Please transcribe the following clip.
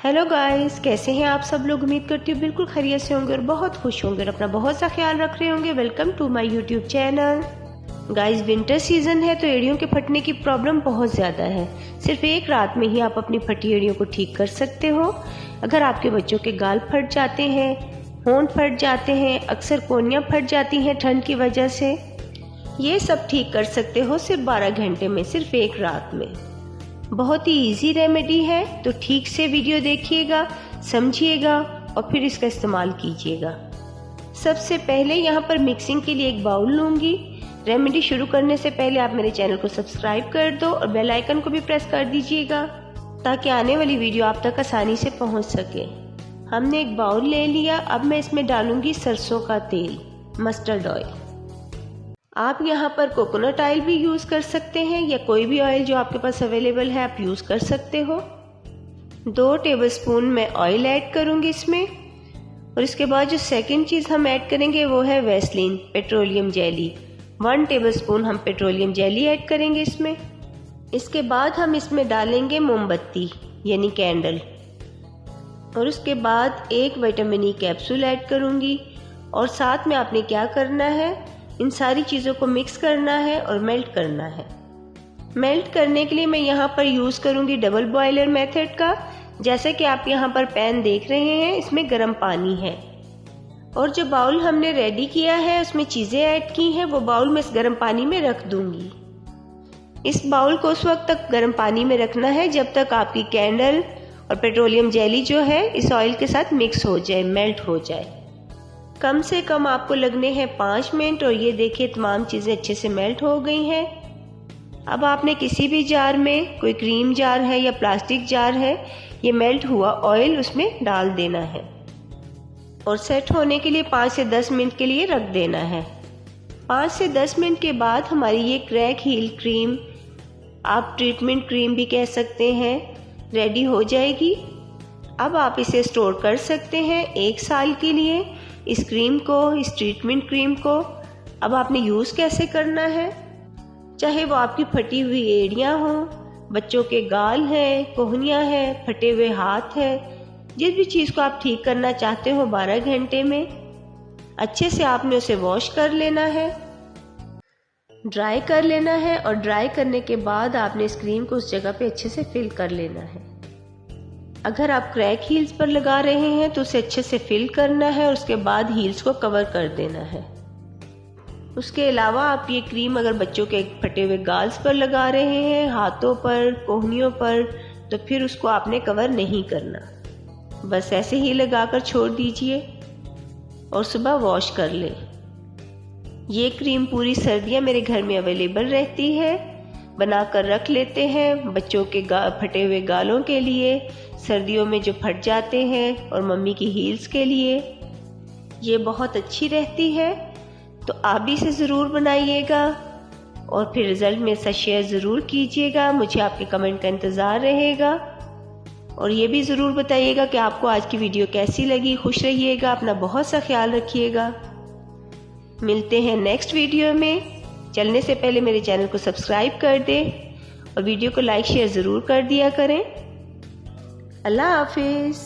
Hello guys, कैसे हैं आप सब लोग। उम्मीद करती हूँ बिल्कुल खैरियत से होंगे और बहुत खुश होंगे और अपना बहुत सा ख्याल रख रहे होंगे। Welcome to my YouTube channel. Guys, winter season है तो एड़ियों के फटने की प्रॉब्लम बहुत ज़्यादा है। सिर्फ एक रात में ही आप अपनी फटी एड़ियों को ठीक कर सकते हो। अगर आपके बच्चों के गाल फट जाते हैं, होंठ फट जाते हैं, अक्सर कोहनियाँ फट जाती हैं ठंड की वजह से, ये सब ठीक कर सकते हो सिर्फ 12 घंटे में, सिर्फ एक रात में। बहुत ही इजी रेमेडी है, तो ठीक से वीडियो देखिएगा, समझिएगा और फिर इसका इस्तेमाल कीजिएगा। सबसे पहले यहाँ पर मिक्सिंग के लिए एक बाउल लूँगी। रेमेडी शुरू करने से पहले आप मेरे चैनल को सब्सक्राइब कर दो और बेल आइकन को भी प्रेस कर दीजिएगा ताकि आने वाली वीडियो आप तक आसानी से पहुँच सके। हमने एक बाउल ले लिया। अब मैं इसमें डालूंगी सरसों का तेल, मस्टर्ड ऑयल। आप यहाँ पर कोकोनट ऑयल भी यूज़ कर सकते हैं या कोई भी ऑयल जो आपके पास अवेलेबल है आप यूज़ कर सकते हो। 2 टेबलस्पून मैं ऑयल ऐड करूँगी इसमें। और इसके बाद जो सेकंड चीज़ हम ऐड करेंगे वो है वैसलीन पेट्रोलियम जेली। 1 टेबलस्पून हम पेट्रोलियम जेली ऐड करेंगे इसमें। इसके बाद हम इसमें डालेंगे मोमबत्ती यानी कैंडल। और उसके बाद 1 विटामिन ई कैप्सूल ऐड करूँगी। और साथ में आपने क्या करना है, इन सारी चीज़ों को मिक्स करना है और मेल्ट करना है। मेल्ट करने के लिए मैं यहाँ पर यूज़ करूँगी डबल बॉयलर मेथड का। जैसे कि आप यहाँ पर पैन देख रहे हैं, इसमें गर्म पानी है और जो बाउल हमने रेडी किया है उसमें चीज़ें ऐड की हैं, वो बाउल में इस गर्म पानी में रख दूँगी। इस बाउल को उस वक्त तक गर्म पानी में रखना है जब तक आपकी कैंडल और पेट्रोलियम जेली जो है इस ऑयल के साथ मिक्स हो जाए, मेल्ट हो जाए। कम से कम आपको लगने हैं 5 मिनट। और ये देखिए तमाम चीज़ें अच्छे से मेल्ट हो गई हैं। अब आपने किसी भी जार में, कोई क्रीम जार है या प्लास्टिक जार है, ये मेल्ट हुआ ऑयल उसमें डाल देना है और सेट होने के लिए 5 से 10 मिनट के लिए रख देना है। 5 से 10 मिनट के बाद हमारी ये क्रैक हील क्रीम, आप ट्रीटमेंट क्रीम भी कह सकते हैं, रेडी हो जाएगी। अब आप इसे स्टोर कर सकते हैं 1 साल के लिए। इस क्रीम को, इस ट्रीटमेंट क्रीम को अब आपने यूज़ कैसे करना है, चाहे वो आपकी फटी हुई एड़ियाँ हों, बच्चों के गाल हैं, कोहनियाँ हैं, फटे हुए हाथ हैं, जिस भी चीज़ को आप ठीक करना चाहते हो 12 घंटे में, अच्छे से आपने उसे वॉश कर लेना है, ड्राई कर लेना है। और ड्राई करने के बाद आपने इस क्रीम को उस जगह पे अच्छे से फिल कर लेना है। अगर आप क्रैक हील्स पर लगा रहे हैं तो उसे अच्छे से फिल करना है और उसके बाद हील्स को कवर कर देना है। उसके अलावा आप ये क्रीम अगर बच्चों के फटे हुए गाल्स पर लगा रहे हैं, हाथों पर, कोहनियों पर, तो फिर उसको आपने कवर नहीं करना, बस ऐसे ही लगाकर छोड़ दीजिए और सुबह वॉश कर ले। ये क्रीम पूरी सर्दियाँ मेरे घर में अवेलेबल रहती है, बनाकर रख लेते हैं बच्चों के फटे हुए गालों के लिए, सर्दियों में जो फट जाते हैं, और मम्मी की हील्स के लिए। ये बहुत अच्छी रहती है, तो आप भी इसे ज़रूर बनाइएगा और फिर रिज़ल्ट मेरे साथ शेयर ज़रूर कीजिएगा। मुझे आपके कमेंट का इंतज़ार रहेगा और ये भी ज़रूर बताइएगा कि आपको आज की वीडियो कैसी लगी। खुश रहिएगा, अपना बहुत सा ख्याल रखिएगा। मिलते हैं नेक्स्ट वीडियो में। चलने से पहले मेरे चैनल को सब्सक्राइब कर दें और वीडियो को लाइक शेयर ज़रूर कर दिया करें। अल्लाह हाफिज़।